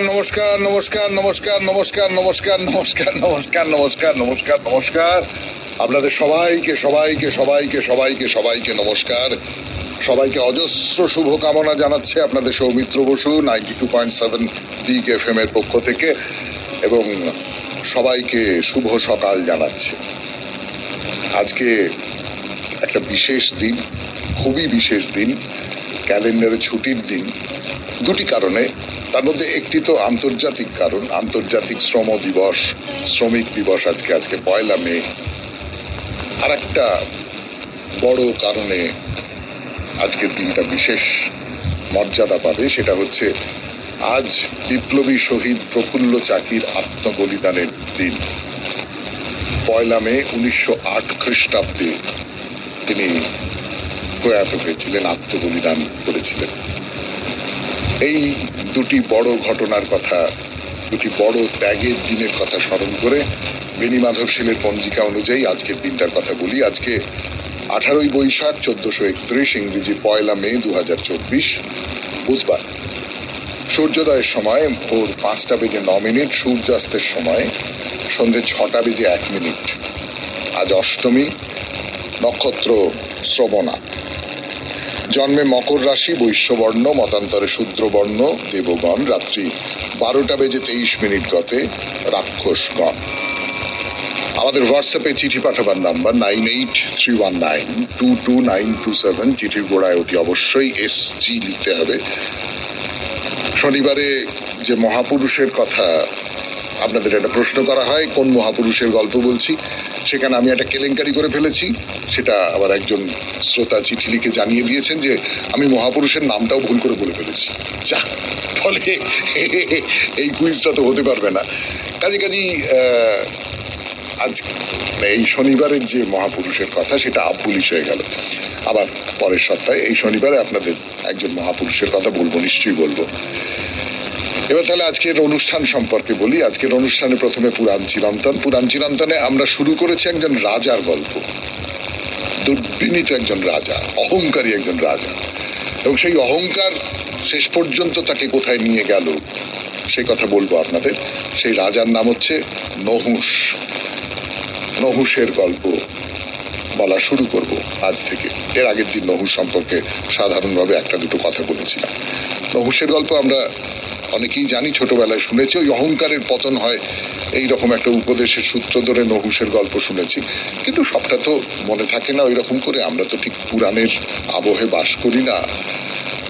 নমস্কার নমস্কার নমস্কার নমস্কার নমস্কার নমস্কার নমস্কার নমস্কার নমস্কার নমস্কার নমস্কার আপনাদের সবাইকে সবাইকে সবাইকে সবাইকে সবাইকে নমস্কার। সবাইকে অজস্র শুভকামনা জানাচ্ছে আপনাদের সৌমিত্র বসু 92.7 বিগ এফএম এর পক্ষ থেকে, এবং সবাইকে শুভ সকাল জানাচ্ছে। আজকে একটা বিশেষ দিন, খুবই বিশেষ দিন, ক্যালেন্ডারে ছুটির দিন দুটি কারণে। তার মধ্যে একটি তো আন্তর্জাতিক কারণ, আন্তর্জাতিক শ্রম দিবস, শ্রমিক দিবস আজকে 1 মে। আর একটা বড় কারণে আজকের দিনটা বিশেষ মর্যাদা পাবে, সেটা হচ্ছে আজ বিপ্লবী শহীদ প্রফুল্ল চাকির আত্মবলিদানের দিন। 1 মে 1908 খ্রিস্টাব্দে তিনি প্রয়াত হয়েছিলেন, আত্মবলিদান করেছিলেন। এই দুটি বড় ঘটনার কথা, দুটি বড় ত্যাগের দিনের কথা স্মরণ করে বেনি মাধবশীলের পঞ্জিকা অনুযায়ী আজকের দিনটার কথা বলি। আজকে 18ই বৈশাখ 1431, ইংরেজি 1 মে 2024, বুধবার। সূর্যোদয়ের সময় ভোর 5:09, সূর্যাস্তের সময় সন্ধে 6:01। আজ অষ্টমী, নক্ষত্র শ্রবণা। জন্মে মকর রাশি, বৈশ্যবর্ণ, মতান্তরে শূদ্রবর্ণ দেবগণ। রাত্রি 12:23 গতে রাক্ষসগণ। আমাদের হোয়াটসঅ্যাপে চিঠি পাঠাবার নাম্বার 9831922927। চিঠির গোড়ায় অতি অবশ্যই SG লিখতে হবে। শনিবারে যে মহাপুরুষের কথা আপনাদের একটা প্রশ্ন করা হয়, কোন মহাপুরুষের গল্প বলছি, সেখানে আমি একটা কেলেঙ্কারি করে ফেলেছি। সেটা আবার একজন শ্রোতা চিঠি লিখে জানিয়ে দিয়েছেন যে আমি মহাপুরুষের নামটাও ভুল করে বলে ফেলেছি। যা ফলে এই কুইজটা তো হতে পারবে না। কাজী আজ এই শনিবারের যে মহাপুরুষের কথা সেটা আবপুলিশ হয়ে গেল। আবার পরের সপ্তাহে এই শনিবারে আপনাদের একজন মহাপুরুষের কথা বলবো, নিশ্চয়ই বলবো। এবার তাহলে আজকের অনুষ্ঠান সম্পর্কে বলি। আজকের অনুষ্ঠানে প্রথমে পুরাণ চিরন্তন। পুরাণ চিরন্তনে আমরা শুরু করেছি একজন রাজার গল্প, দুর্বিনীত একজন রাজা, অহংকারী একজন রাজা, এবং সেই অহংকার শেষ পর্যন্ত তাকে কোথায় নিয়ে গেল সেই কথা বলবো আপনাদের। সেই রাজার নাম হচ্ছে নহুষ। নহুষের গল্প বলা শুরু করব আজ থেকে। এর আগের দিন নহুষ সম্পর্কে সাধারণভাবে একটা দুটো কথা বলেছিলাম। নহুষের গল্প আমরা অনেকেই জানি, ছোটবেলায় শুনেছি। ওই অহংকারের পতন হয় এইরকম একটা উপদেশের সূত্র ধরে নহুষের গল্প শুনেছি, কিন্তু সবটা তো মনে থাকে না ওই রকম করে। আমরা তো ঠিক পুরাণের আবহে বাস করি না,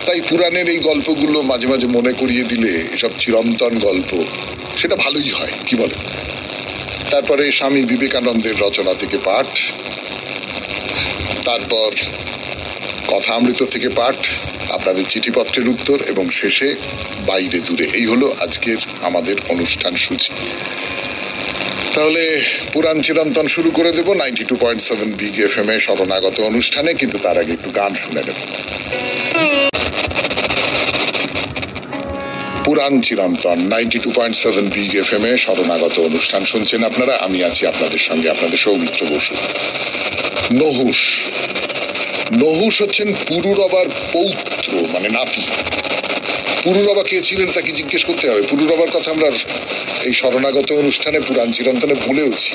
তাই পুরাণের এই গল্পগুলো মাঝে মাঝে মনে করিয়ে দিলে, এসব চিরন্তন গল্প, সেটা ভালোই হয়, কি বলে। তারপরে স্বামী বিবেকানন্দের রচনা থেকে পাঠ, তারপর কথা অমৃত থেকে পাঠ, আপনাদের চিঠিপত্রের উত্তর, এবং শেষে বাইরে দূরে। এই হলো আজকের আমাদের অনুষ্ঠান সূচি। তাহলে পুরাণ চিরন্তন শুরু করে দেব 92.7 বিগ এফএম এ শরণাগত অনুষ্ঠানে, কিন্তু তার আগে একটু গান শুনে নেব। পুরাণ চিরন্তন 92.7 বিগ এফএম এ শরণাগত অনুষ্ঠান শুনছেন আপনারা। আমি আছি আপনাদের সঙ্গে, আপনাদের সৌমিত্র বসু। নহুষ। নহুষ হচ্ছেন পুরুরবার পৌত্র, মানে নাতি। পুরুরবা কে ছিলেন তাকে জিজ্ঞেস করতে হবে। পুরুরবার কথা আমরা এই শরণাগত অনুষ্ঠানে পুরাণ চিরন্তনে বলেওছি।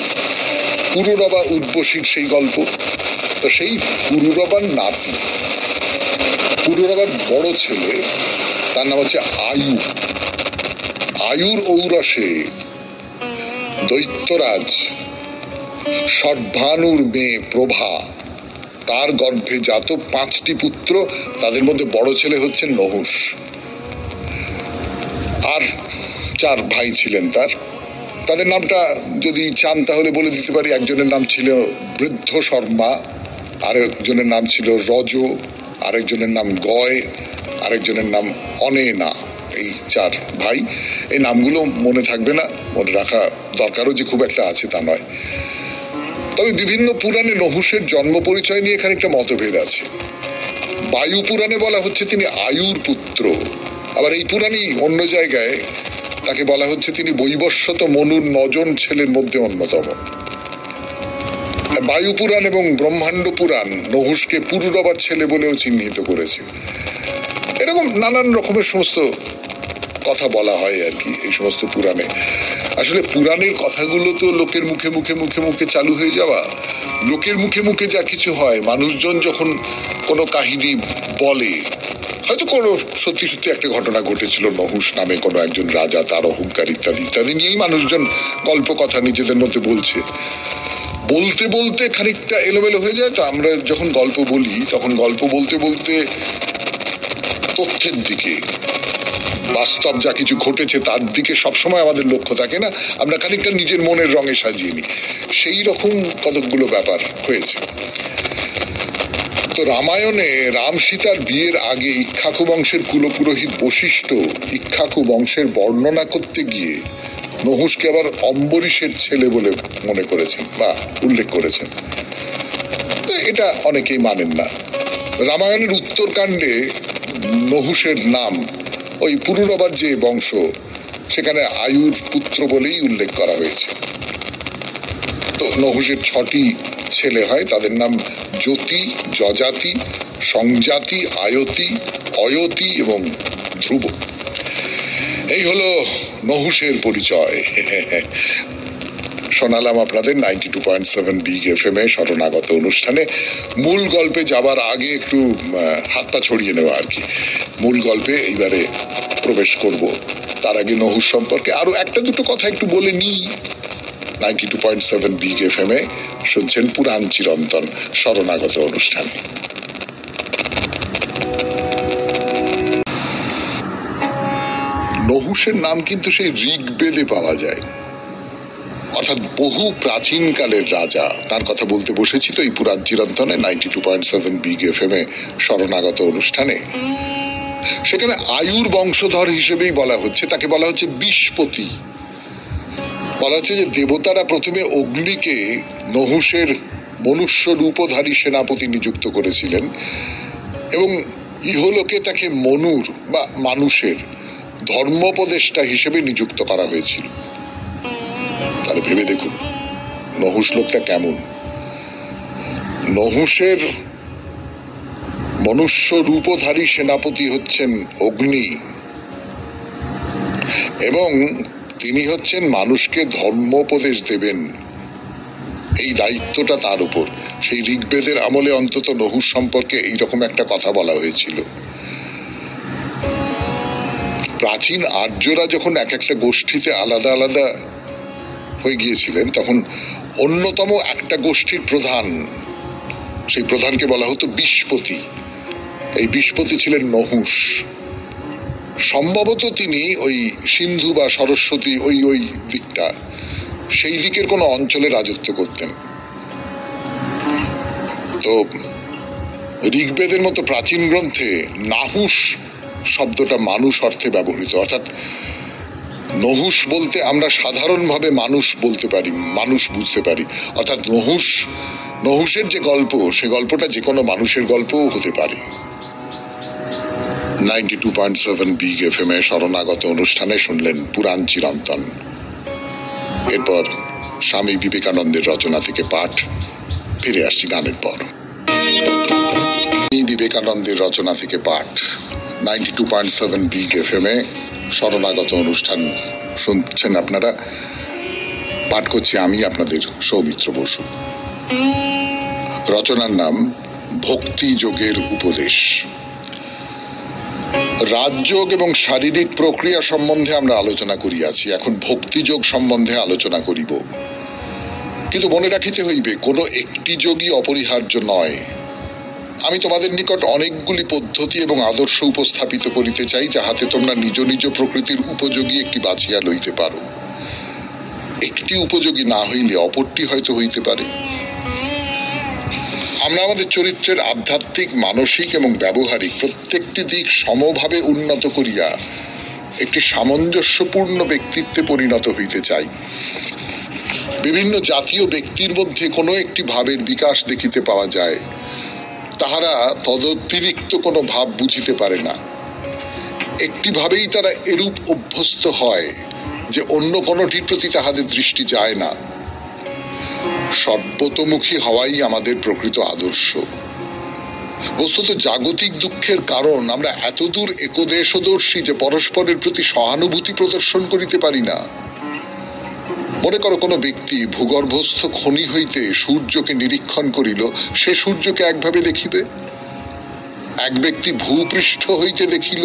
পুরুরবা উর্বশীর সেই গল্প। তো সেই পুরুরবার নাতি, পুরুরবার বড় ছেলে, তার নাম হচ্ছে আয়ু। আয়ুর ঔরসে দৈত্যরাজ সর্বানুর মেয়ে প্রভা, তার গর্ভে জাত 5টি পুত্র। তাদের মধ্যে বড় ছেলে হচ্ছেন নহুষ। আর 4 ভাই ছিলেন তার। তাদের নামটা যদি চান তাহলে বলে দিতে পারি। একজনের নাম ছিল বৃদ্ধ শর্মা, আরেকজনের নাম ছিল রজ, আরেকজনের নাম গয়, আরেকজনের নাম অনেনা। এই 4 ভাই। এই নামগুলো মনে থাকবে না, মনে রাখা দরকারও যে খুব একটা আছে তা নয়। তবে বিভিন্ন পুরাণে নহুষের জন্ম পরিচয় নিয়ে এখানে একটা মতভেদ আছে। বায়ু পুরাণে বলা হচ্ছে তিনি আয়ুর পুত্র, আবার এই পুরাণই অন্য জায়গায় তাকে বলা হচ্ছে তিনি বৈবস্বত মনুর 9 জন ছেলের মধ্যে অন্যতম। বায়ু পুরাণ এবং ব্রহ্মাণ্ড পুরাণ নহুষকে পুরুরবার ছেলে বলেও চিহ্নিত করেছে। এরকম নানান রকমের সমস্ত কথা বলা হয় আর কি এই সমস্ত পুরাণে। আসলে পুরাণের কথাগুলো তো লোকের মুখে মুখে মুখে মুখে চালু হয়ে যাওয়া। লোকের মুখে মুখে যা কিছু হয়, মানুষজন যখন কোনো কাহিনী বলে, হয়তো কোনো সত্যি সত্যি একটা ঘটনা ঘটেছিল, নহুষ নামে কোনো একজন রাজা, তার অহংকার ইত্যাদি ইত্যাদি নিয়েই মানুষজন গল্প কথা নিজেদের মধ্যে বলছে। বলতে বলতে খানিকটা এলোমেলো হয়ে যায়। তো আমরা যখন গল্প বলি তখন গল্প বলতে বলতে তথ্যের দিকে, বাস্তব যা কিছু ঘটেছে তার দিকে সবসময় আমাদের লক্ষ্য থাকে না, আমরা খানিকটা নিজের মনের রঙে সাজিয়ে নিই। সেই রকম কতকগুলো ব্যাপার হয়েছে। তো রামায়ণে রাম সীতার বিয়ের আগে ইক্ষ্বাকু বংশের কুলপুরোহিত বশিষ্ঠ ইক্ষ্বাকু বংশের বর্ণনা করতে গিয়ে নহুষকে আবার অম্বরীশের ছেলে বলে মনে করেছেন বা উল্লেখ করেছেন। এটা অনেকেই মানেন না। রামায়ণের উত্তরকাণ্ডে নহুষের নাম ওই পুরুরবার যে বংশ, সেখানে আয়ুর পুত্র বলেই উল্লেখ করা হয়েছে। তো নহুষের 6টি ছেলে হয়, তাদের নাম জ্যোতি, যজাতি, সংজাতি, আয়তি, অয়তি এবং ধ্রুব। এই হলো নহুষের পরিচয়। শোনালাম আপনাদের 92.7 বিগ এফএম এ শরণাগত অনুষ্ঠানে। মূল গল্পে যাবার আগে একটু হাত পা ছড়িয়ে নেওয়া আর কি। মূল গল্পে এইবারে প্রবেশ করব, তার আগে নহুষ সম্পর্কে আরো একটা দুটো কথা একটু বলে নিই। 92.7 বিগ এফএম এ শুনছেন পুরাণ চিরন্তন শরণাগত অনুষ্ঠানে। নহুষের নাম কিন্তু সেই ঋগ্বেদে পাওয়া যায়, অর্থাৎ বহু প্রাচীন কালের রাজা। তার কথা বলতে বসেছি তো এই পুরাণ চিরন্তনে 92.7 বিগ এফএম এ শরণাগত অনুষ্ঠানে। সেখানে আয়ুর বংশধর হিসেবেই বলা হচ্ছে, তাকে বলা হচ্ছে বিষ্পতি। বলা হচ্ছে যে দেবতারা প্রথমে অগ্নিকে নহুষের মনুষ্য রূপধারী সেনাপতি নিযুক্ত করেছিলেন এবং ইহলোকে তাকে মনুর বা মানুষের ধর্মোপদেষ্টা হিসেবে নিযুক্ত করা হয়েছিল। তাহলে ভেবে দেখুন নহুষ লোকটা কেমন। নহুষের মনুষ্য রূপধারী সেনাপতি হচ্ছেন অগ্নি এবং তিনি হচ্ছেন মানুষকে ধর্মোপদেশ দেবেন, এই দায়িত্বটা তার উপর। সেই ঋগ্বেদের আমলে অন্তত নহুষ সম্পর্কে এইরকম একটা কথা বলা হয়েছিল। প্রাচীন আর্যরা যখন এক একটা গোষ্ঠীতে আলাদা আলাদা হয়ে গিয়েছিলেন, তখন অন্যতম একটা গোষ্ঠীর প্রধান, সেই প্রধানকে বলা হতো বিষ্পতি। এই বিষ্পতি ছিলেন নহুষ। সম্ভবত তিনি ওই সিন্ধু বা সরস্বতী ওই ওই দিকটা, সেই দিকের কোন অঞ্চলে রাজত্ব করতেন। তো ঋগ্বেদের মতো প্রাচীন গ্রন্থে নাহুষ শব্দটা মানুষ অর্থে ব্যবহৃত, অর্থাৎ নহুষ বলতে আমরা সাধারণভাবে মানুষ বলতে পারি, মানুষ বুঝতে পারি। অর্থাৎ নহুষের যে গল্প, সে গল্পটা যে কোনো মানুষের গল্পও হতে পারে। 92.7 বিগ এফএম এ শরণাগত অনুষ্ঠানে শুনলেন পুরাণ চিরন্তন। এরপর স্বামী বিবেকানন্দের রচনা থেকে পাঠ। ফিরে আসছি গানের পর। বিবেকানন্দের রচনা থেকে পাঠ 92.7 বিগ এফএম এ শরণাগত অনুষ্ঠান শুনছেন আপনারা। পাঠ করছি আমি আপনাদের সৌমিত্র বসু। রচনার নাম ভক্তি যোগের উপদেশ। রাজযোগ এবং শারীরিক প্রক্রিয়া সম্বন্ধে আমরা আলোচনা করিয়াছি, এখন ভক্তিযোগ সম্বন্ধে আলোচনা করিব। কিন্তু মনে রাখিতে হইবে কোন একটি যোগই অপরিহার্য নয়। আমি তোমাদের নিকট অনেকগুলি পদ্ধতি এবং আদর্শ উপস্থাপিত করিতে চাই, যাহাতে তোমরা নিজ নিজ প্রকৃতির উপযোগী একটি বাছিয়া লইতে পারো। একটি উপযোগী না হইলে অপরটি হয়তো হইতে পারে। আমরা আমাদের চরিত্রের আধ্যাত্মিক, মানসিক এবং ব্যবহারিক প্রত্যেকটি দিক সমভাবে উন্নত করিয়া একটি সামঞ্জস্যপূর্ণ ব্যক্তিত্বে পরিণত হইতে চাই। বিভিন্ন জাতীয় ব্যক্তির মধ্যে কোনো একটি ভাবের বিকাশ দেখিতে পাওয়া যায়, তাহারা তদতিরিক্ত কোনো ভাব বুঝিতে পারে না। একটি ভাবেই তারা এরূপ অভ্যস্ত হয় যে অন্য কোনোটির প্রতি তাহাদের দৃষ্টি যায় না। সর্বতোমুখী হওয়াই আমাদের প্রকৃত আদর্শ। বস্তুত জাগতিক দুঃখ দুঃখের কারণ আমরা এতদূর একদেশদর্শী যে পরস্পরের প্রতি সহানুভূতি প্রদর্শন করিতে পারি না। মনে করো কোনো ব্যক্তি ভূগর্ভস্থ খনি হইতে সূর্যকে নিরীক্ষণ করিল, সে সূর্যকে একভাবে দেখিবে। এক ব্যক্তি ভূপৃষ্ঠ হইতে দেখিল,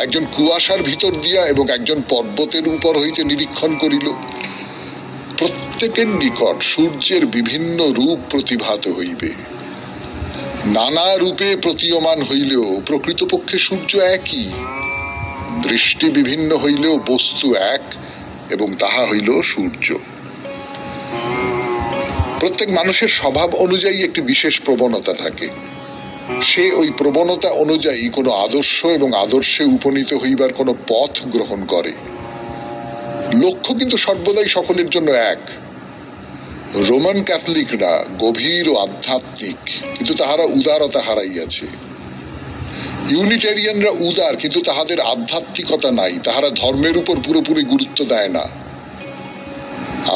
একজন কুয়াশার ভিতর দিয়া এবং একজন পর্বতের উপর হইতে নিরীক্ষণ করিল। প্রত্যেকের নিকট সূর্যের বিভিন্ন রূপ প্রতিভাত হইবে। নানা রূপে প্রতীয়মান হইলেও প্রকৃতপক্ষে সূর্য একই। দৃষ্টি বিভিন্ন হইলেও বস্তু এক, এবং তাহা হইল সূর্য। প্রত্যেক মানুষের স্বভাব অনুযায়ী একটি বিশেষ প্রবণতা থাকে। সে ওই প্রবণতা অনুযায়ী কোনো আদর্শ এবং আদর্শে উপনীত হইবার কোনো পথ গ্রহণ করে। লক্ষ্য কিন্তু সর্বদাই সকলের জন্য এক। রোমান ক্যাথলিকরা গভীর ও আধ্যাত্মিক, কিন্তু তাহারা উদারতা হারাইয়াছে। ইউনিটেরিয়ানরা উদার, কিন্তু তাহাদের আধ্যাত্মিকতা নাই, তাহারা ধর্মের উপর পুরোপুরি গুরুত্ব দেয় না।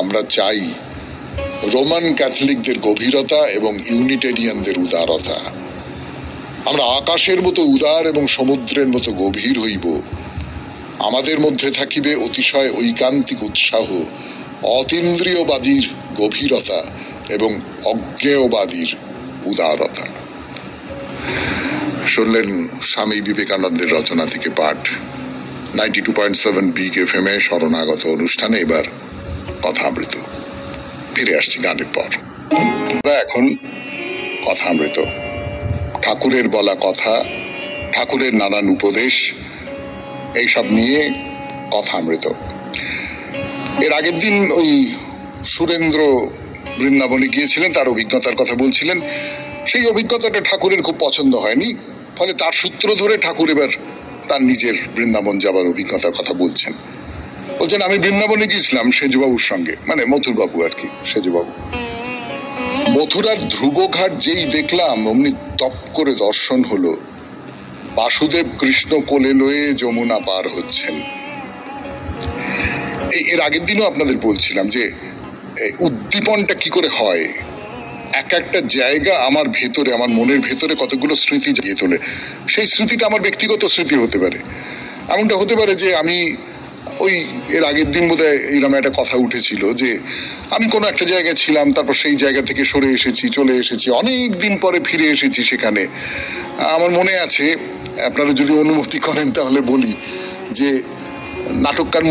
আমরা চাই রোমান ক্যাথলিকদের গভীরতা এবং ইউনিটেরিয়ানদের উদারতা। আমরা আকাশের মতো উদার এবং সমুদ্রের মতো গভীর হইব। আমাদের মধ্যে থাকিবে অতিশয় ঐকান্তিক উৎসাহ, অতীন্দ্রিয়বাদীর গভীরতা এবং অজ্ঞেয়বাদীর উদারতা। শুনলেন স্বামী বিবেকানন্দের রচনা থেকে পাঠ 92.7 বিগ এফএম এ শরণাগত অনুষ্ঠানে। এবার কথামৃত। ফিরে আসছি গানের পর। এখন কথামৃত, ঠাকুরের বলা কথা, ঠাকুরের নানান উপদেশ, এইসব নিয়ে কথামৃত। এর আগের দিন ওই সুরেন্দ্র বৃন্দাবনে গিয়েছিলেন, তার অভিজ্ঞতার কথা বলছিলেন। সেই অভিজ্ঞতাটা ঠাকুরের খুব পছন্দ হয়নি, ফলে তার সূত্র ধরে ঠাকুর এবার তার নিজের বৃন্দাবন যাবার অভিজ্ঞতার কথা বলছেন। বলছেন, আমি বৃন্দাবনে গিয়েছিলাম সেজবাবুর সঙ্গে, মানে মথুরবাবু আর কি, সেজবাবু। মথুরার ধ্রুবঘাট যেই দেখলাম, অমনি তপ করে দর্শন হলো বাসুদেব কৃষ্ণ কোলে লয়ে যমুনা পার হচ্ছেন। এর আগের দিনও আপনাদের বলছিলাম যে উদ্দীপনটা কি করে হয়। এক একটা জায়গা আমার ভেতরে, আমার মনের ভেতরে কতগুলো স্মৃতি জাগিয়ে তোলে। সেই স্মৃতিটা আমার ব্যক্তিগত স্মৃতি হতে পারে। এমনটা হতে পারে যে আমি ওই এর আগের দিন বোধহয় এইরকম একটা কথা উঠেছিল যে আমি কোনো একটা জায়গায় ছিলাম, তারপর সেই জায়গা থেকে সরে এসেছি, চলে এসেছি, অনেক দিন পরে ফিরে এসেছি সেখানে। আমার মনে আছে, আপনারা যদি অনুমতি করেন তাহলে বলি, যে নাটককার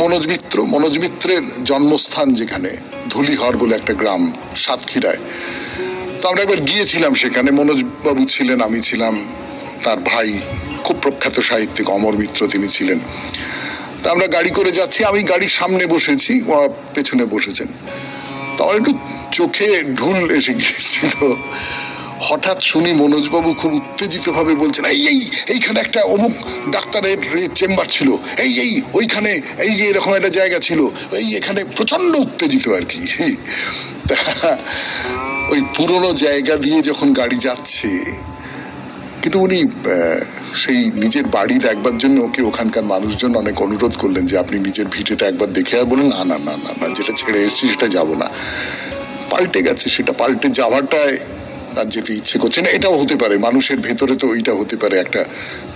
মনোজ মিত্রের জন্মস্থান যেখানে ধুলিহর বলে একটা গ্রাম সাতক্ষীরায়, তো আমরা একবার গিয়েছিলাম সেখানে। মনোজ বাবু ছিলেন, আমি ছিলাম, তার ভাই খুব প্রখ্যাত সাহিত্যিক অমর মিত্র তিনি ছিলেন। তা আমরা গাড়ি করে যাচ্ছি, আমি গাড়ির সামনে বসেছি, ওরা পেছনে বসেছেন। তো আমার একটু চোখে ঢুল এসে গিয়েছিল। হঠাৎ শুনি মনোজবাবু খুব উত্তেজিত ভাবে বলছেন, এইখানে একটা অমুক ডাক্তারের চেম্বার ছিল, ওইখানে এরকম একটা জায়গা ছিল, এখানে প্রচন্ড উত্তেজিত আর কি। ওই পুরনো জায়গা দিয়ে যখন গাড়ি যাচ্ছে, কিন্তু উনি সেই নিজের বাড়ি দেখবার জন্য ওকে ওখানকার মানুষজন অনেক অনুরোধ করলেন যে আপনি নিজের ভিটেটা একবার দেখে আর বলেন, না না না না না, যেটা ছেড়ে এসেছি সেটা যাব না, পাল্টে গেছে, সেটা পাল্টে যাওয়াটায় তার যেতে ইচ্ছে করছে না। এটাও হতে পারে, মানুষের ভেতরে তো ওইটা হতে পারে, একটা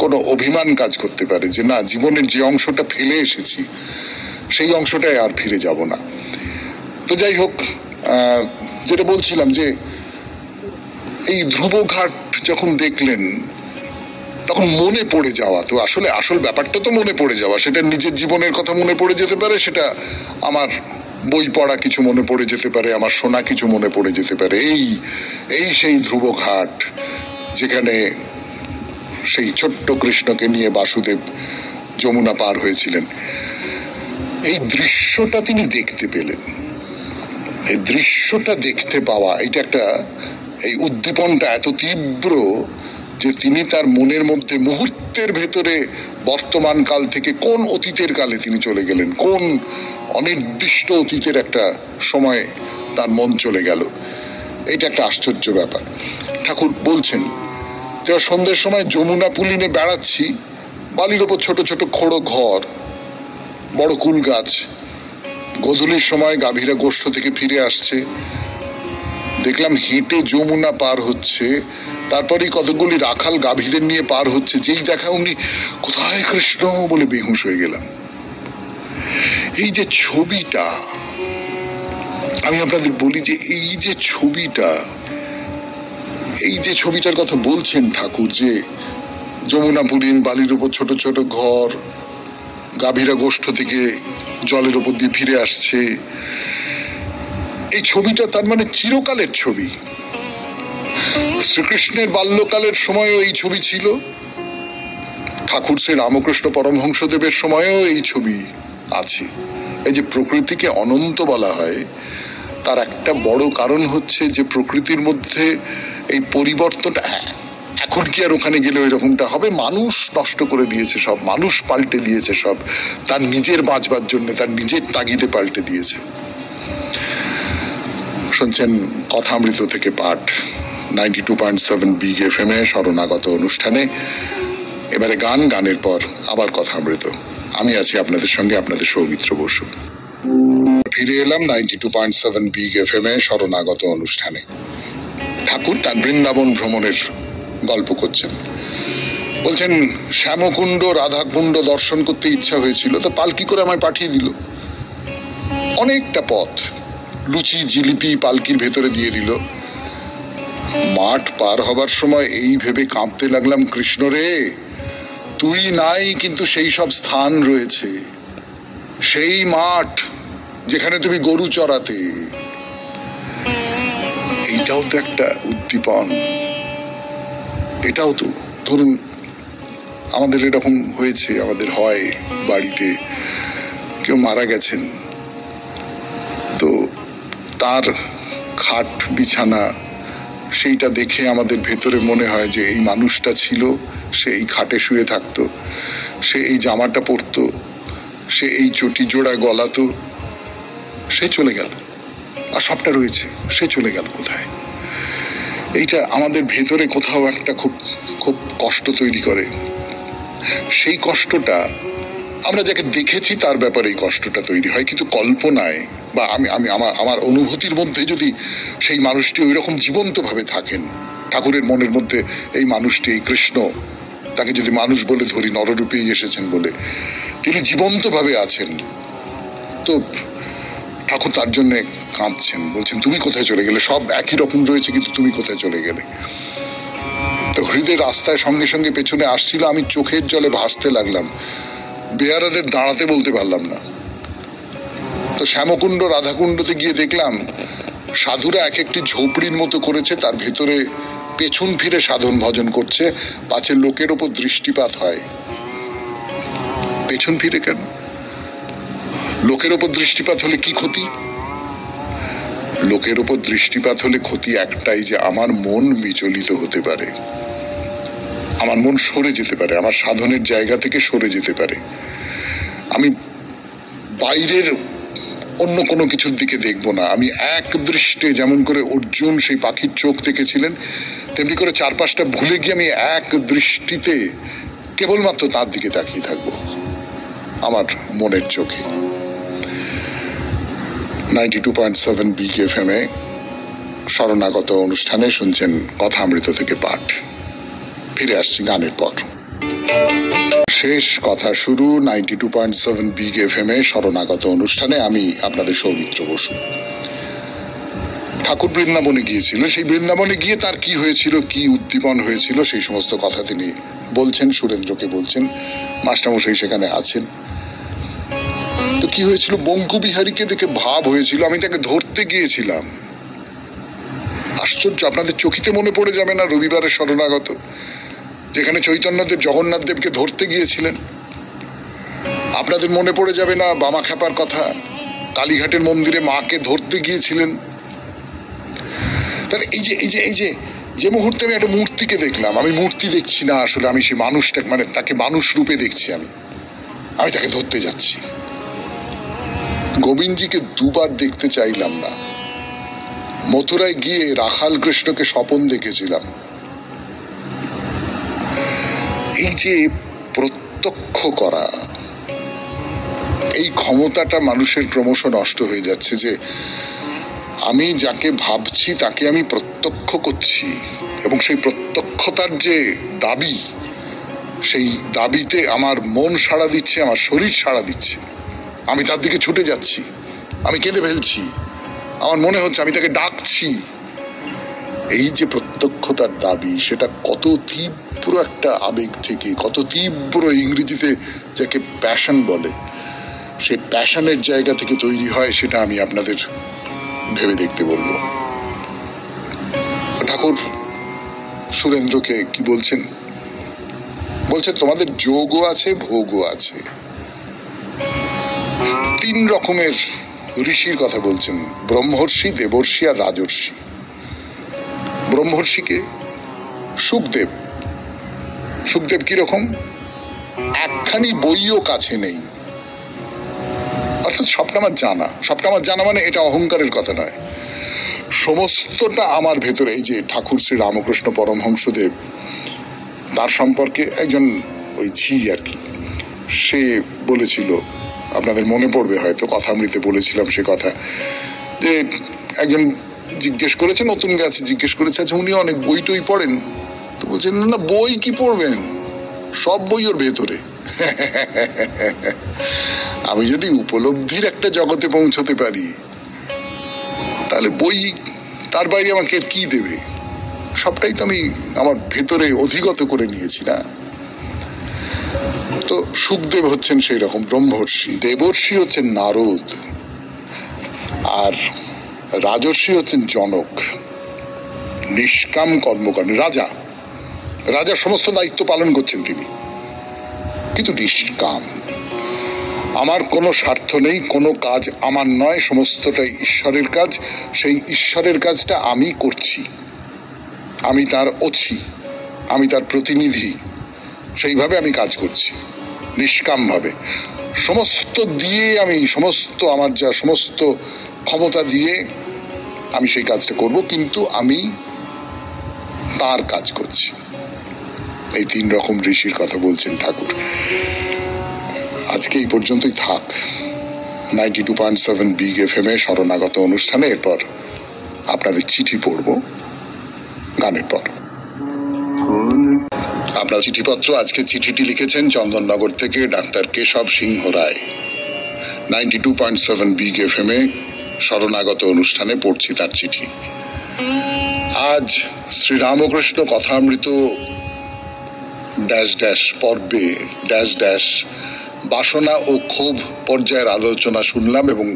কোনো অভিমান কাজ করতে পারে যে না, জীবনের যে অংশটা ফেলে এসেছি সেই অংশটায় আর ফিরে যাব না। তো যাই হোক, যেটা বলছিলাম যে এই ধ্রুবঘাট যখন দেখলেন তখন মনে পড়ে যাওয়া, তো আসলে আসল ব্যাপারটা তো মনে পড়ে যাওয়া। সেটা নিজের জীবনের কথা মনে পড়ে যেতে পারে, সেটা আমার বই পড়া কিছু মনে পড়ে যেতে পারে, আমার শোনা কিছু মনে পড়ে যেতে পারে। এই সেই ধ্রুবঘাট যেখানে সেই ছোট্ট কৃষ্ণকে নিয়ে বাসুদেব যমুনা পার হয়েছিলেন। এই দৃশ্যটা তিনি দেখতে পেলেন। এই দৃশ্যটা দেখতে পাওয়া, এটা একটা, এই উদ্দীপনটা এত তীব্র যে তিনি তার মনের মধ্যে মুহূর্তের ভেতরে বর্তমান কাল থেকে কোন অতীতের কালে তিনি চলে গেলেন, কোন অনির্দিষ্ট অতীতের একটা সময় তার মন চলে গেল। এটা একটা আশ্চর্য ব্যাপার। ঠাকুর বলছেন যে সন্ধ্যের সময় যমুনা পুলিনে বেড়াচ্ছি, বালির ওপর ছোট ছোট খোড়ো ঘর, বড় কুল গাছ। গোধূলির সময় গাভীরা গোষ্ঠ থেকে ফিরে আসছে, দেখলাম হেঁটে যমুনা পার হচ্ছে, তারপরেই কতগুলি রাখাল গাভীদের নিয়ে পার হচ্ছে, যেই দেখা অমনি কোথায় কৃষ্ণ বলে বেহুশ হয়ে গেলাম। এই যে ছবিটা, আমি আপনাদের বলি যে এই যে ছবিটা, এই যে ছবিটার কথা বলছেন ঠাকুর, যে যমুনা পুরীন বালির উপর ছোট ছোট ঘর, গাভীরা গোষ্ঠ থেকে জলের উপর দিয়ে ফিরে আসছে, এই ছবিটা তার মানে চিরকালের ছবি। শ্রীকৃষ্ণের বাল্যকালের সময়ও এই ছবি ছিল, ঠাকুর শ্রী রামকৃষ্ণ পরমহংসদেবের সময়ও এই ছবি আছে। এই যে প্রকৃতিকে অনন্ত বলা হয়, তার একটা বড় কারণ হচ্ছে যে প্রকৃতির মধ্যে এই পরিবর্তনটা, এখন কি আর ওখানে গেলে ওই রকমটা হবে? মানুষ নষ্ট করে দিয়েছে সব, মানুষ পাল্টে দিয়েছে সব, তার নিজের বাঁচবার জন্য, তার নিজের তাগিদে পাল্টে দিয়েছে। শুনছেন কথামৃত থেকে পাঠ 92.7 বিগ এফএম এ শরণাগত অনুষ্ঠানে। এবারে গান, গানের পর আবার কথামৃত। আমি আছি আপনাদের সঙ্গে, আপনাদের সৌমিত্র বসু। ফিরে এলাম 92.7 বিগ এফএম এ শরণাগত অনুষ্ঠানে। ঠাকুর তার বৃন্দাবন ভ্রমণের গল্প করছেন, বলছেন শ্যামকুণ্ড রাধাকুণ্ড দর্শন করতে ইচ্ছা হয়েছিল, তো পালকি করে আমায় পাঠিয়ে দিল। অনেকটা পথ লুচি জিলিপি পালকির ভেতরে দিয়ে দিল। মাঠ পার হবার সময় এই ভেবে কাঁপতে লাগলাম, কৃষ্ণ রে, তুই নাই কিন্তু সেই সব স্থান রয়েছে, সেই মাঠ যেখানে তুমি গরু চড়াতে। এইটাও তো একটা উদ্দীপন। এটাও তো ধরুন আমাদের এরকম হয়েছে, আমাদের হয় বাড়িতে কেউ মারা গেছেন, তো তার খাট বিছানা সেইটা দেখে আমাদের ভেতরে মনে হয় যে এই মানুষটা ছিল, সে এই খাটে শুয়ে থাকতো, সে এই জামাটা পরতো, সে এই চটি জোড়া গলাতো, সে চলে গেল। আর সবটা রয়েছে, সে চলে গেল কোথায়? এইটা আমাদের ভেতরে কোথাও একটা খুব খুব কষ্ট তৈরি করে। সেই কষ্টটা আমরা যাকে দেখেছি তার ব্যাপারে এই কষ্টটা তৈরি হয়, কিন্তু কল্পনায় বা আমার অনুভূতির মধ্যে যদি সেই মানুষটি ওই রকম জীবন্ত ভাবে থাকেন, ঠাকুরের মনের মধ্যে এই মানুষটি, এই কৃষ্ণ, তাকে যদি মানুষ বলে ধরি, নররূপেই এসেছেন বলে, তিনি জীবন্ত ভাবে আছেন, তো ঠাকুর তার জন্য কাঁদছেন, বলছেন তুমি কোথায় চলে গেলে? সব একই রকম রয়েছে, কিন্তু তুমি কোথায় চলে গেলে? তো হৃদয় রাস্তায় সঙ্গে সঙ্গে পেছনে আসছিল, আমি চোখের জলে ভাসতে লাগলাম, বেয়ারাদের দাঁড়াতে বলতে পারলাম না। তো শ্যামকুণ্ড রাধাকুণ্ডতে গিয়ে দেখলাম সাধুরা এক একটি ঝোপড়ির মতো করেছে, তার ভেতরে পেছন ফিরে সাধন ভজন করছে, পাছে লোকের ওপর দৃষ্টিপাত হয়। পেছন ফিরে কেন? লোকের ওপর দৃষ্টিপাত হলে কি ক্ষতি? লোকের ওপর দৃষ্টিপাত হলে ক্ষতি একটাই, যে আমার মন বিচলিত হতে পারে, আমার মন সরে যেতে পারে, আমার সাধনের জায়গা থেকে সরে যেতে পারে। আমি বাইরের অন্য কোনো কিছুর দিকে দেখবো না, আমি এক দৃষ্টে, যেমন করে অর্জুন সেই পাখির চোখ দেখেছিলেন, তেমনি করে চারপাশটা ভুলে গিয়ে আমি এক দৃষ্টিতে কেবলমাত্র তার দিকে তাকিয়ে থাকবো, আমার মনের চোখে। 92.7 বিগ এফএম এ শরণাগত অনুষ্ঠানে শুনছেন কথামৃত থেকে পাঠ। ফিরে আসছি গানের পর। শেষ কথা শুরু 92.7 বিগ এফএম এ শরণাগত অনুষ্ঠানে। আমি আপনাদের সৌমিত্র বসু। ঠাকুর বৃন্দাবনে গিয়েছিল, সেই বৃন্দাবনে গিয়ে তার কি হয়েছিল, কি উদ্দীপন হয়েছিল, সেই সমস্ত কথা তিনি বলছেন, সুরেন্দ্রকে বলছেন, মাস্টারমশাই সেখানে আছেন। তো কি হয়েছিল? বঙ্কু বিহারীকে দেখে ভাব হয়েছিল, আমি তাকে ধরতে গিয়েছিলাম। আশ্চর্য, আপনাদের চকিতে মনে পড়ে যাবে না রবিবারের শরণাগত, যেখানে চৈতন্যদেব জগন্নাথ দেবকে ধরতে গিয়েছিলেন? আপনাদের মনে পড়ে যাবে না বামাখ্যাপার কথা, কালীঘাটের মন্দিরে মাকে ধরতে গিয়েছিলেন? তাহলে যে মুহূর্তে আমি একটা মূর্তিকে দেখলাম, আমি মূর্তি দেখছি না, আসলে আমি সেই মানুষটা, মানে তাকে মানুষ রূপে দেখছি, আমি তাকে ধরতে যাচ্ছি। গোবিন্দজিকে দুবার দেখতে চাইলাম না। মথুরায় গিয়ে রাখাল কৃষ্ণকে স্বপন দেখেছিলাম। এই যে প্রত্যক্ষ করা, এই ক্ষমতাটা মানুষের ক্রমশ নষ্ট হয়ে যাচ্ছে, যে আমি যাকে ভাবছি তাকে আমি প্রত্যক্ষ করছি, এবং সেই প্রত্যক্ষতার যে দাবি, সেই দাবিতে আমার মন সাড়া দিচ্ছে, আমার শরীর সাড়া দিচ্ছে। আমি তার দিকে ছুটে যাচ্ছি, আমি কেঁদে ফেলছি, আমার মনে হচ্ছে আমি তাকে ডাকছি। এই যে প্রত্যক্ষতার দাবি, সেটা কত তীব্র একটা আবেগ থেকে, কত তীব্র, ইংরেজিতে যাকে প্যাশন বলে, সেই প্যাশনের জায়গা থেকে তৈরি হয়, সেটা আমি আপনাদের ভেবে দেখতে বলবো। ঠাকুর সুরেন্দ্রকে কি বলছেন? বলছে তোমাদের যোগও আছে, ভোগও আছে। তিন রকমের ঋষির কথা বলছেন, ব্রহ্মর্ষি, দেবর্ষি আর রাজর্ষি। ব্রহ্মর্ষিকে সুখদেব। সুখদেব কিরকম? একখানি বইও কাছে নেই, অর্থাৎ সবটা আমার জানা। সবটা আমার জানা মানে এটা অহংকারের কথা নয়, সমস্তটা আমার ভেতরে। এই যে ঠাকুর শ্রী রামকৃষ্ণ পরমহংসদেব, তার সম্পর্কে একজন ওই ঝি আর কি, সে বলেছিল, আপনাদের মনে পড়বে হয়তো, কথামৃতে বলেছিলাম সে কথা, যে একজন জিজ্ঞেস করেছে, নতুন গেছে, জিজ্ঞেস করেছে আচ্ছা উনি অনেক বই টই পড়েন? তো বলছেন না, বই কি পড়বেন, সব বই ওর ভেতরে। আমি যদি উপলব্ধির একটা জগতে পৌঁছতে পারি, তাহলে বই তার বাইরে আমাকে কি দেবে? সবটাই তো আমি আমার ভেতরে অধিগত করে নিয়েছি না। তো সুখদেব হচ্ছেন সেই রকম ব্রহ্মর্ষি, দেবর্ষি হচ্ছেন নারদ, আর রাজর্ষি হচ্ছেন জনক, নিষ্কাম কর্মকাণ্ড। রাজা, রাজা সমস্ত দায়িত্ব পালন করছেন তিনি, কিন্তু নিষ্কাম। আমার কোনো স্বার্থ নেই, কোনো কাজ আমার নয়, সমস্তটাই ঈশ্বরের কাজ। সেই ঈশ্বরের কাজটা আমি করছি, আমি তার অছি, আমি তার প্রতিনিধি, সেইভাবে আমি কাজ করছি নিষ্কাম ভাবে। সমস্ত দিয়ে আমি, সমস্ত আমার যা সমস্ত ক্ষমতা দিয়ে আমি সেই কাজটা করব, কিন্তু আমি তার কাজ করছি। এই তিন রকম ঋষির কথা বলছেন ঠাকুর। আজকে এই পর্যন্তই থাক। 92.7 বিগ এফএম এ শরণাগত অনুষ্ঠানে এরপর আপনাদের চিঠি পড়ব গানের পর। আপনার চিঠিপত্র, আজকে চিঠিটি লিখেছেন চন্দননগর থেকে ডাক্তার কেশব সিংহ রায়। 92.7 বিগ এফএম এ শরণাগত অনুষ্ঠানে পড়ছি তার চিঠি। আজ শ্রীরামকৃষ্ণ কথামৃত ড্যাশ ড্যাশ পর্বে ড্যাশ ড্যাশ বাসনা ও ক্ষোভ পর্যায়ের আলোচনা শুনলাম, এবং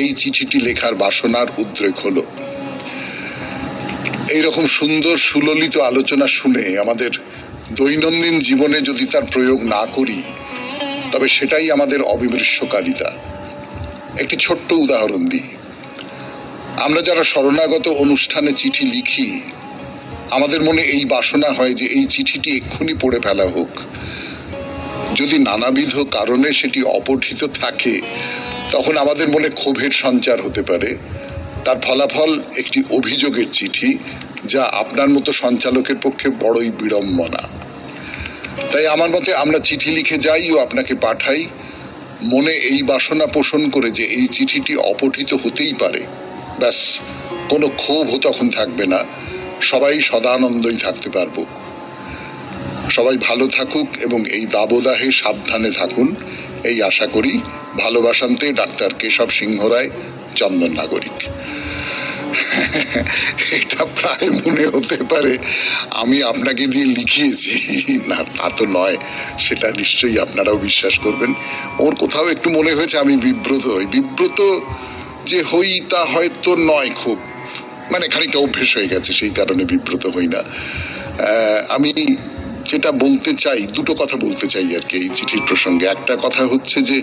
এই চিঠিটি লেখার বাসনার উদ্রেক হলো। এইরকম সুন্দর সুললিত আলোচনা শুনে আমাদের দৈনন্দিন জীবনে যদি তার প্রয়োগ না করি, তবে সেটাই আমাদের অবিমৃষ্যকারিতা। একটি ছোট্ট উদাহরণ দিই। আমরা যারা শরণাগত অনুষ্ঠানে চিঠি লিখি, আমাদের মনে এই বাসনা হয় যে এই চিঠিটি এক্ষুনি পড়ে ফেলা হোক। যদি নানাবিধ কারণে সেটি অপঠিত থাকে, তখন আমাদের মনে ক্ষোভের সঞ্চার হতে পারে। তার ফলাফল একটি অভিযোগের চিঠি, যা আপনার মতো সঞ্চালকের পক্ষে বড়ই বিড়ম্বনা। তাই আমার মতে আমরা চিঠি লিখে যাই ও আপনাকে পাঠাই, মনে এই বাসনা পোষণ করে যে এই চিঠিটি অপঠিত হতেই পারে। ব্যাস, কোনো ক্ষোভও তখন থাকবে না, সবাই সদানন্দই থাকতে পারবো। সবাই ভালো থাকুক এবং এই দাবদাহে সাবধানে থাকুন, এই আশা করি। ভালোবাসান্তে ডাক্তার কেশব সিংহ রায়, চন্দন নাগরিক। এটা প্রায় মনে হতে পারে আমি আপনাকে দিয়ে লিখিয়েছি, না তা তো নয়, সেটা নিশ্চয়ই আপনারাও বিশ্বাস করবেন। ওর কোথাও একটু মনে হয়েছে আমি বিব্রত হই। বিব্রত যে হই তা হয়তো নয়, খুব মানে খানিকটা অভ্যেস হয়ে গেছে, সেই কারণে বিব্রত হই না। আমি যেটা বলতে চাই, দুটো কথা বলতে চাই আর কি এই চিঠির প্রসঙ্গে। একটা কথা হচ্ছে যে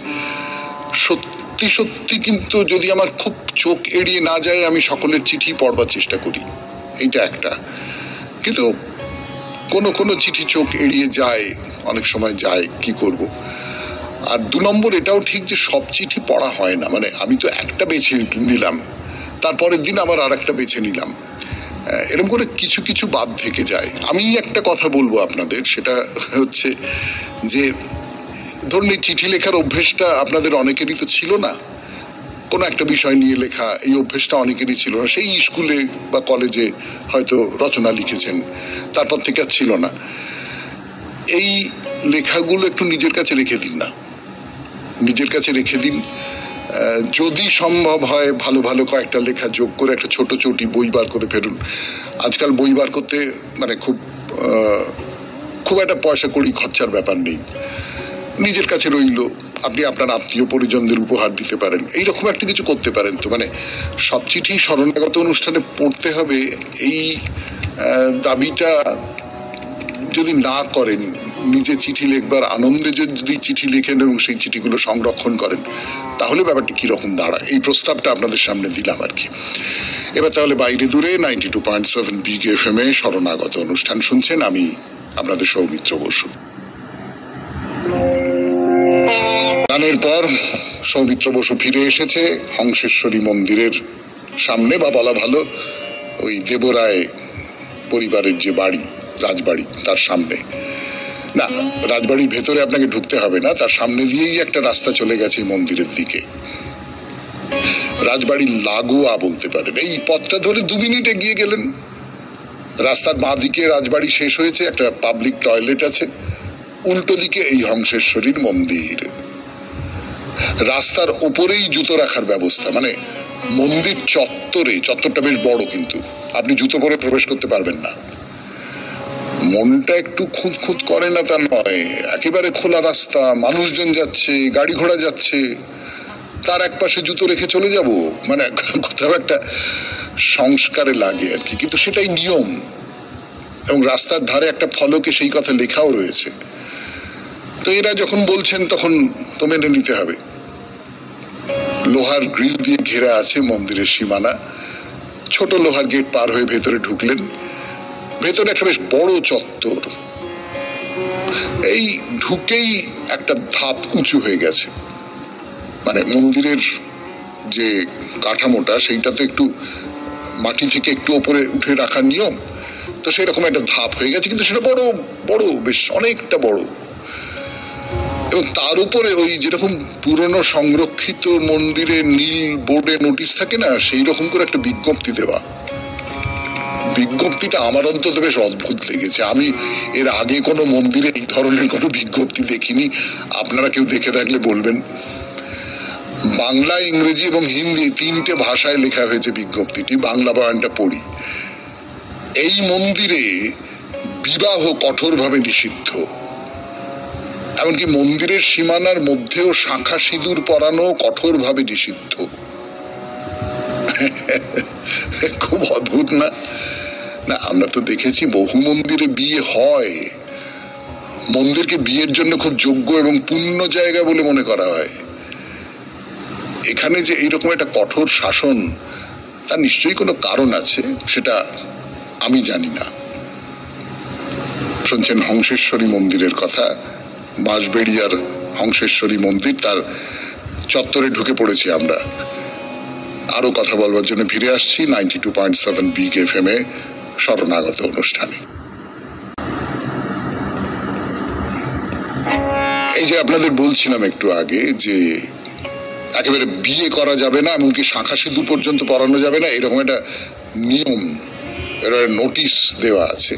সত্যি সত্যি কিন্তু যদি আমার খুব চোখ এড়িয়ে না যায়, আমি সকলের চিঠি পড়বার চেষ্টা করি, এইটা একটা। কিন্তু কোনো কোনো চিঠি চোখ এড়িয়ে যায়, অনেক সময় যায়, কি করব। আর দু নম্বর এটাও ঠিক যে সব চিঠি পড়া হয় না। মানে আমি তো একটা বেছে নিলাম, তারপরের দিন আবার আর একটা বেছে নিলাম, এরকম করে কিছু কিছু বাদ থেকে যায়। আমি একটা কথা বলবো আপনাদের, সেটা হচ্ছে যে ধরুন এই চিঠি লেখার অভ্যেসটা আপনাদের অনেকেরই তো ছিল না। কোনো একটা বিষয় নিয়ে লেখা, এই অভ্যেসটা অনেকেরই ছিল না। সেই স্কুলে বা কলেজে হয়তো রচনা লিখেছেন, তারপর থেকে আর ছিল না। এই লেখাগুলো একটু নিজের কাছে রেখে দিন না, নিজের কাছে রেখে দিন। যদি সম্ভব হয় ভালো ভালো কয়েকটা লেখা যোগ করে একটা ছোট চটি বই বার করে ফেলুন। আজকাল বই বার করতে মানে খুব একটা পয়সা কড়ি খরচার ব্যাপার নেই, নিজের কাছে রইল, আপনি আপনার আত্মীয় পরিজনদের উপহার দিতে পারেন, এইরকম একটা কিছু করতে পারেন। তো মানে সব চিঠি শরণাগত অনুষ্ঠানে পড়তে হবে এই দাবিটা যদি না করেন, নিজে চিঠি লিখবার আনন্দে যদি চিঠি লেখেন এবং সেই চিঠিগুলো সংরক্ষণ করেন, তাহলে ব্যাপারটা কিরকম দাঁড়ায়, এই প্রস্তাবটা আপনাদের সামনে দিলাম আর কি। এবার তাহলে বাইরে দূরে 92.7 বিগ এফএম এ শরণাগত অনুষ্ঠান শুনছেন, আমি আপনাদের সৌমিত্র বসু। গানের পর সৌমিত্র বসু ফিরে এসেছে হংসেশ্বরী মন্দিরের সামনে, বা বলা ভালো ওই দেবরায় পরিবারের যে বাড়ি, রাজবাড়ি, তার সামনে। না, রাজবাড়ির ভেতরে আপনাকে ঢুকতে হবে না, তার সামনে দিয়েই একটা রাস্তা চলে গেছে মন্দিরের দিকে। রাজবাড়ির লাগোয়া বলতে পারেন। এই পথটা ধরে 2 মিনিট এগিয়ে গেলেন, রাস্তার বাঁ দিকে রাজবাড়ি শেষ হয়েছে, একটা পাবলিক টয়লেট আছে, উল্টো দিকে এই হংসেশ্বরীর মন্দির। রাস্তার ওপরেই জুতো রাখার ব্যবস্থা, মানে মন্দির চত্বরটা বেশ বড়, কিন্তু আপনি জুতো পরে প্রবেশ করতে পারবেন না। মনটা একটু খুঁত করে না তা নয়, একেবারে খোলা রাস্তা, মানুষজন যাচ্ছে, গাড়ি ঘোড়া যাচ্ছে, তার এক পাশে জুতো রেখে চলে যাব, মানে কোথাও একটা সংস্কারে লাগে আর কি, কিন্তু সেটাই নিয়ম। এবং রাস্তার ধারে একটা ফলকে সেই কথা লেখাও রয়েছে। তো এরা যখন বলছেন তখন তো মেনে নিতে হবে। লোহার গ্রিল দিয়ে ঘেরা আছে মন্দিরের সীমানা, ছোট লোহার গেট পার হয়ে ভেতরে ঢুকলেন। ভেতরে একটা বেশ বড় চত্বর, এই ঢুকেই একটা ধাপ উঁচু হয়ে গেছে, মানে মন্দিরের যে কাঠামোটা সেইটা তো একটু মাটি থেকে একটু উপরে উঠে রাখার নিয়ম, তো সেরকম একটা ধাপ হয়ে গেছে, কিন্তু সেটা বড় বড়, বেশ অনেকটা বড়। এবং তার উপরে ওই যেরকম পুরনো সংরক্ষিত মন্দিরে নীল বোর্ডে নোটিশ থাকে না, সেই রকম করে একটা বিজ্ঞপ্তি দেওয়া। বিজ্ঞপ্তিটা আমার অন্তত বেশ অদ্ভুত লেগেছে। আমি এর আগে কোনো মন্দিরে এই ধরনের কোনো বিজ্ঞপ্তি দেখিনি, আপনারা কেউ দেখে থাকলে বলবেন। বাংলা, ইংরেজি এবং হিন্দি 3টে ভাষায় লেখা হয়েছে বিজ্ঞপ্তিটি, বাংলা বয়ানটা পড়ি। এই মন্দিরে বিবাহ কঠোরভাবে নিষিদ্ধ, এমনকি মন্দিরের সীমানার মধ্যেও শাঁখা সিঁদুর পরানো কঠোরভাবে নিষিদ্ধ। খুব অদ্ভুত না? না, আমরা তো দেখেছি বহু মন্দিরে বিয়ে হয়, মন্দিরকে বিয়ের জন্য খুব যোগ্য এবং পুণ্য জায়গা বলে মনে করা হয়। এখানে যে এইরকম একটা কঠোর শাসন, তার নিশ্চয়ই কোনো কারণ আছে, সেটা আমি জানি না। শুনছেন হংসেশ্বরী মন্দিরের কথা, বাঁশবেড়িয়ার হংসেশ্বরী মন্দির, তার চত্বরে ঢুকে পড়েছি আমরা। আরো কথা বলবার জন্য ফিরে আসছি 92.7 বিগ এফএম এ শরণাগত অনুষ্ঠানে। এই যে আপনাদের বলছিলাম একটু আগে যে একেবারে বিয়ে করা যাবে না, এমনকি শাঁখা সিঁদুর পর্যন্ত পরানো যাবে না, এরকম একটা নিয়ম, এর নোটিশ দেওয়া আছে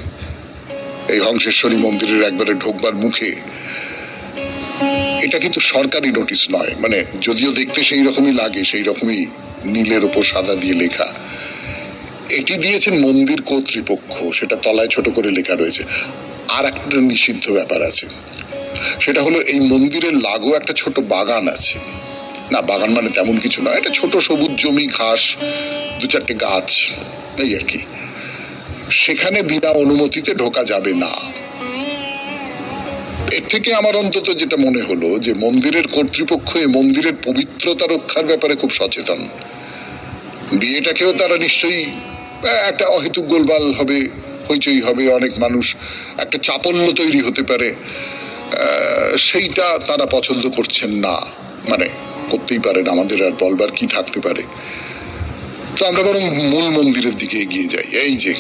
এই হংসেশ্বরী মন্দিরের একবারে ঢোকবার মুখে। এটা কিন্তু সরকারি নোটিশ নয়, মানে যদিও দেখতে সেই রকমই লাগে, সেই রকমই নীলের ওপর সাদা দিয়ে লেখা। এটি দিয়েছেন মন্দির কর্তৃপক্ষ, সেটা তলায় ছোট করে লেখা রয়েছে। আর একটা নিষিদ্ধ ব্যাপার আছে, সেটা হলো এই মন্দিরের লাগো একটা ছোট বাগান আছে। না, বাগান মানে তেমন কিছু নয়, একটা ছোট সবুজ জমি, ঘাস, 2-4টে গাছ, এই আর কি। সেখানে বিনা অনুমতিতে ঢোকা যাবে না। এর থেকে আমার অন্তত যেটা মনে হলো যে মন্দিরের কর্তৃপক্ষ এই মন্দিরের পবিত্রতা রক্ষার ব্যাপারে খুব সচেতন। বিয়েটাকেও তারা নিশ্চয়ই একটা অহেতুক গোলমাল হবে, হইচই হবে, অনেক মানুষ, একটা চাপল্য তৈরি হতে পারে, সেইটা তারা পছন্দ করছেন না। মানে করতেই পারেন, আমাদের আর বলবার কি থাকতে পারে। তো আমরা বরং মূল মন্দিরের দিকে এগিয়ে যাই। এই যে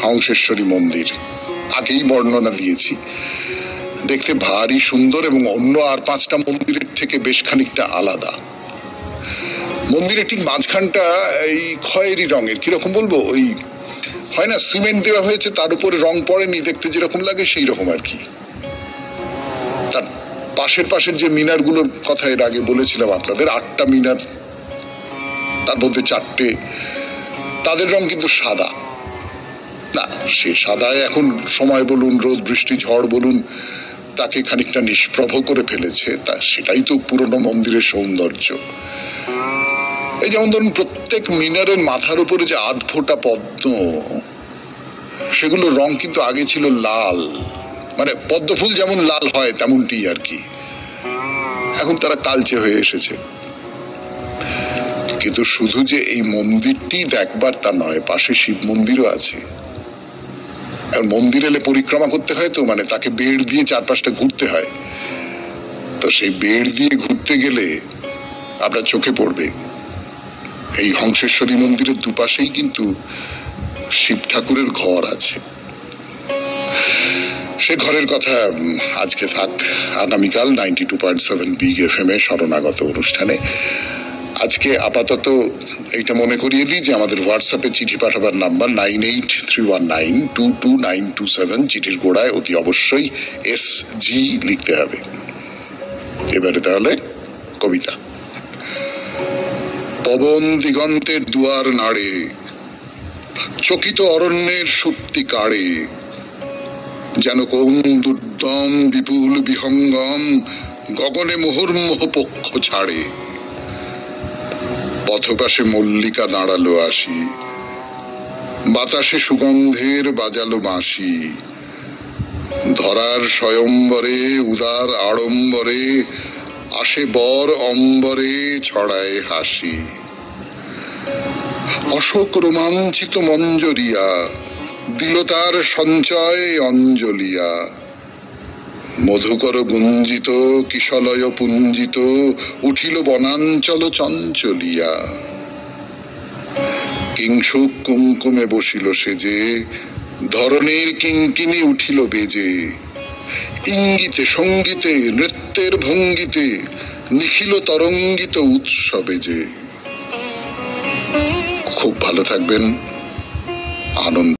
হংসেশ্বরী মন্দির, আগেই বর্ণনা দিয়েছি, দেখতে ভারী সুন্দর এবং অন্য আর 5টা মন্দিরের থেকে বেশ খানিকটা আলাদা। মন্দিরের ঠিক মাঝখানটা এই খয়েরি রঙের, কিরকম বলবো, ওই হয় না সিমেন্ট দেওয়া হয়েছে, তার উপরে রং পড়েনি, দেখতে যেরকম লাগে সেই রকম আর কি। তার পাশের যে মিনার গুলোর কথা এর আগে বলেছিলাম আপনাদের, 8টা মিনার, তার মধ্যে 4টে, তাদের রং কিন্তু সাদা না। সে সাদায় এখন সময় বলুন, রোদ বৃষ্টি ঝড় বলুন, তাকে খানিকটা নিষ্প্রভ করে ফেলেছে। তা সেটাই তো পুরনো মন্দিরের সৌন্দর্য। এই যেমন ধরুন প্রত্যেক মিনারের মাথার উপরে যে আধফোঁটা পদ্ম, সেগুলোর রং কিন্তু আগে ছিল লাল, মানে পদ্ম ফুল যেমন লাল হয় তেমনটি আর কি। এখন তারা কালচে হয়ে এসেছে। কিন্তু শুধু যে এই মন্দিরটি দেখবার তা নয়, পাশে শিব মন্দিরও আছে। আর মন্দির এলে পরিক্রমা করতে হয়, তো মানে তাকে বেড় দিয়ে চারপাশটা ঘুরতে হয়। তো সেই বেড় দিয়ে ঘুরতে গেলে আপনার চোখে পড়বে এই হংসেশ্বরী মন্দিরের দুপাশেই কিন্তু শিব ঠাকুরের ঘর আছে। সে ঘরের কথা আজকে থাক, আগামীকাল 92.7 বিগ FM এ শরণাগত অনুষ্ঠানে। আজকে আপাতত এইটা মনে করিয়ে দিই যে আমাদের হোয়াটসঅ্যাপে চিঠি পাঠাবার নাম্বার 9831922927। চিঠির গোড়ায় অতি অবশ্যই SG লিখতে হবে। এবারে তাহলে কবিতা। পবন দিগন্তের দুয়ার নাড়ে, চকিত অরণ্যের সুপ্তি কাড়ে, যেন কোন দুর্দম বিপুল বিহঙ্গম গগনে মুহুর্মুহ পক্ষ ছাড়ে। পথপাশে মল্লিকা দাঁড়ালো আসি, বাতাসে সুগন্ধের বাজালো বাঁশি। ধরার স্বয়ম্বরে উদার আড়ম্বরে আসে বর অম্বরে ছড়ায় হাসি। অশোক রোমাঞ্চিত মঞ্জরিয়া দিল তার সঞ্চয় অঞ্জলিয়া। মধুকর গুঞ্জিত কিশলয় পুঞ্জিত উঠিল বনাঞ্চল চঞ্চলিয়া। কিংসুক কুঙ্কুমে বসিল সেজে, ধরনের কিঙ্কিনি উঠিল বেজে। ইঙ্গিতে সঙ্গীতে নৃত্যের ভঙ্গিতে নিখিল তরঙ্গিত উৎসবে যে। খুব ভালো থাকবেন, আনন্দ